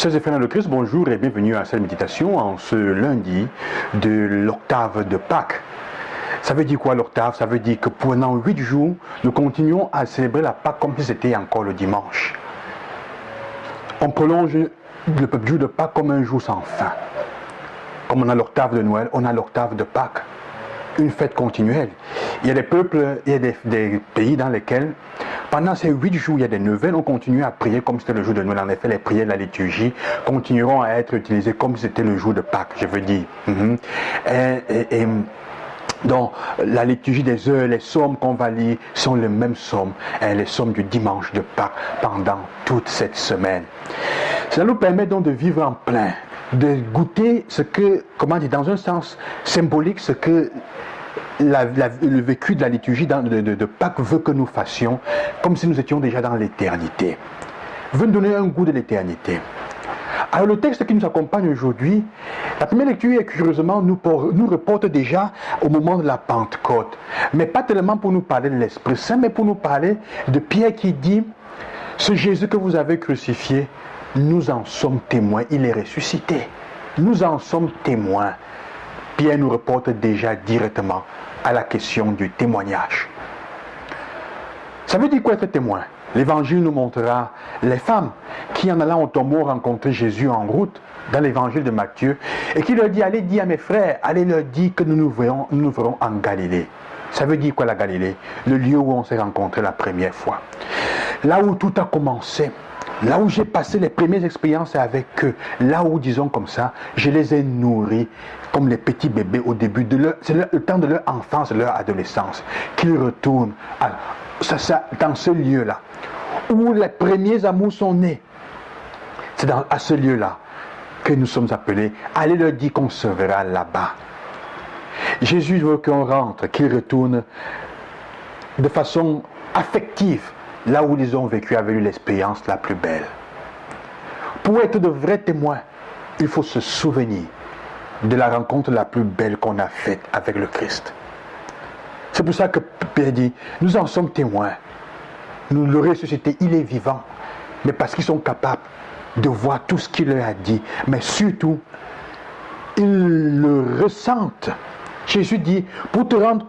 Chers et frères dans le Christ, bonjour et bienvenue à cette méditation en ce lundi de l'octave de Pâques. Ça veut dire quoi l'octave? Ça veut dire que pendant 8 jours, nous continuons à célébrer la Pâques comme si c'était encore le dimanche. On prolonge le jour de Pâques comme un jour sans fin. Comme on a l'octave de Noël, on a l'octave de Pâques. Une fête continuelle. Il y a des peuples, il y a des pays dans lesquels, pendant ces 8 jours, il y a des neuvaines, on continue à prier comme si c'était le jour de Noël. En effet, les prières de la liturgie continueront à être utilisées comme si c'était le jour de Pâques, je veux dire. Donc, la liturgie des heures, les psaumes qu'on va lire sont les mêmes psaumes, les psaumes du dimanche de Pâques pendant toute cette semaine. Cela nous permet donc de vivre en plein, de goûter ce que, comment dire, dans un sens symbolique, ce que le vécu de la liturgie de Pâques veut que nous fassions, comme si nous étions déjà dans l'éternité. Veut nous donner un goût de l'éternité. Alors le texte qui nous accompagne aujourd'hui, la première lecture, curieusement, nous reporte déjà au moment de la Pentecôte. Mais pas tellement pour nous parler de l'Esprit Saint, mais pour nous parler de Pierre qui dit, ce Jésus que vous avez crucifié, nous en sommes témoins, il est ressuscité. Nous en sommes témoins. Pierre nous reporte déjà directement à la question du témoignage. Ça veut dire quoi être témoin? L'évangile nous montrera les femmes qui en allant au tombeau rencontraient Jésus en route dans l'évangile de Matthieu et qui leur dit, allez dire à mes frères, allez leur dire que nous nous verrons en Galilée. Ça veut dire quoi la Galilée? Le lieu où on s'est rencontrés la première fois. Là où tout a commencé. Là où j'ai passé les premières expériences avec eux, là où, disons comme ça, je les ai nourris comme les petits bébés au début de le temps de leur enfance, de leur adolescence, qu'ils retournent dans ce lieu-là, où les premiers amours sont nés. C'est à ce lieu-là que nous sommes appelés. Allez leur dire qu'on se verra là-bas. Jésus veut qu'on rentre, qu'ils retournent de façon affective, là où ils ont vécu avec l'expérience la plus belle. Pour être de vrais témoins, il faut se souvenir de la rencontre la plus belle qu'on a faite avec le Christ. C'est pour ça que Pierre dit, nous en sommes témoins. Nous le ressuscité, il est vivant. Mais parce qu'ils sont capables de voir tout ce qu'il leur a dit. Mais surtout, ils le ressentent. Jésus dit, pour vous rendre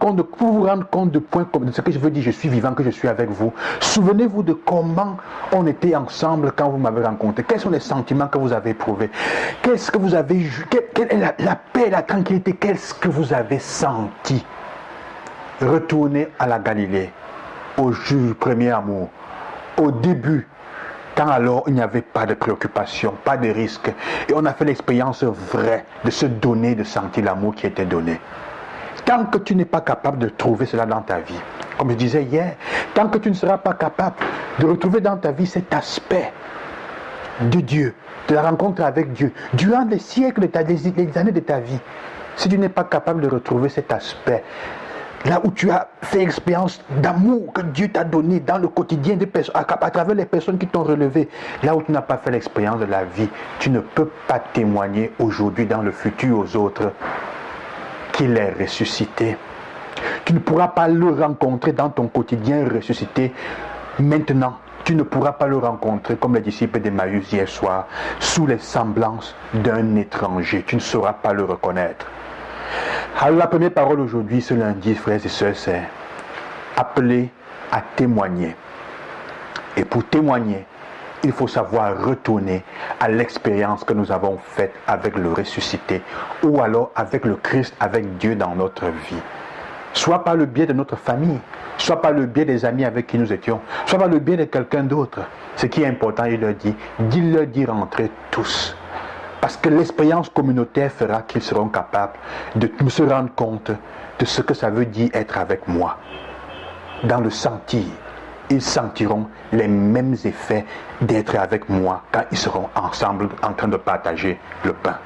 compte de points comme ce que je veux dire, je suis vivant, que je suis avec vous. Souvenez-vous de comment on était ensemble quand vous m'avez rencontré. Quels sont les sentiments que vous avez éprouvés? Qu'est-ce que vous avez, quelle est la paix, la tranquillité? Qu'est-ce que vous avez senti? Retournez à la Galilée, au premier amour, au début, quand alors il n'y avait pas de préoccupation, pas de risque. Et on a fait l'expérience vraie de se donner, de sentir l'amour qui était donné. Tant que tu n'es pas capable de trouver cela dans ta vie, comme je disais hier, tant que tu ne seras pas capable de retrouver dans ta vie cet aspect de Dieu, de la rencontre avec Dieu, durant les siècles, les années de ta vie, si tu n'es pas capable de retrouver cet aspect, là où tu as fait expérience d'amour que Dieu t'a donné dans le quotidien des personnes, à travers les personnes qui t'ont relevé, là où tu n'as pas fait l'expérience de la vie, tu ne peux pas témoigner aujourd'hui, dans le futur aux autres, qu'il est ressuscité. Tu ne pourras pas le rencontrer dans ton quotidien ressuscité maintenant. Tu ne pourras pas le rencontrer comme les disciples d'Emmaüs hier soir, sous les semblances d'un étranger. Tu ne sauras pas le reconnaître. Alors la première parole aujourd'hui, ce lundi, frères et sœurs, c'est appeler à témoigner. Et pour témoigner, il faut savoir retourner à l'expérience que nous avons faite avec le ressuscité, ou alors avec le Christ, avec Dieu dans notre vie. Soit par le biais de notre famille, soit par le biais des amis avec qui nous étions, soit par le biais de quelqu'un d'autre. Ce qui est important, il leur dit, dis-leur d'y rentrer tous. Parce que l'expérience communautaire fera qu'ils seront capables de se rendre compte de ce que ça veut dire être avec moi. Dans le sentir, ils sentiront les mêmes effets d'être avec moi quand ils seront ensemble en train de partager le pain.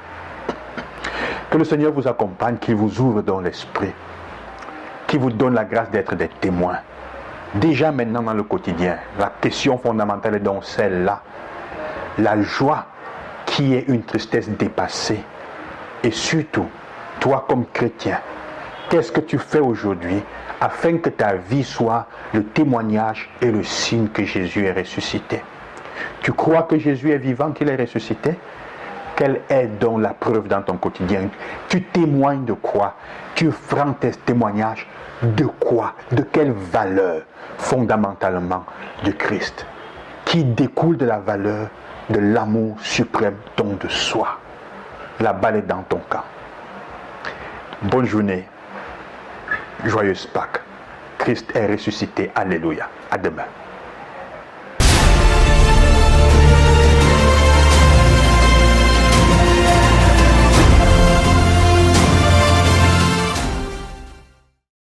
Que le Seigneur vous accompagne, qu'il vous ouvre dans l'esprit, qu'il vous donne la grâce d'être des témoins. Déjà maintenant dans le quotidien, la question fondamentale est donc celle-là. La joie qui est une tristesse dépassée. Et surtout, toi comme chrétien, qu'est-ce que tu fais aujourd'hui afin que ta vie soit le témoignage et le signe que Jésus est ressuscité? Tu crois que Jésus est vivant, qu'il est ressuscité? Quelle est donc la preuve dans ton quotidien? Tu témoignes de quoi? Tu rends tes témoignages de quoi? De quelle valeur? Fondamentalement de Christ, qui découle de la valeur de l'amour suprême, don de soi. La balle est dans ton camp. Bonne journée. Joyeuse Pâques. Christ est ressuscité. Alléluia. À demain.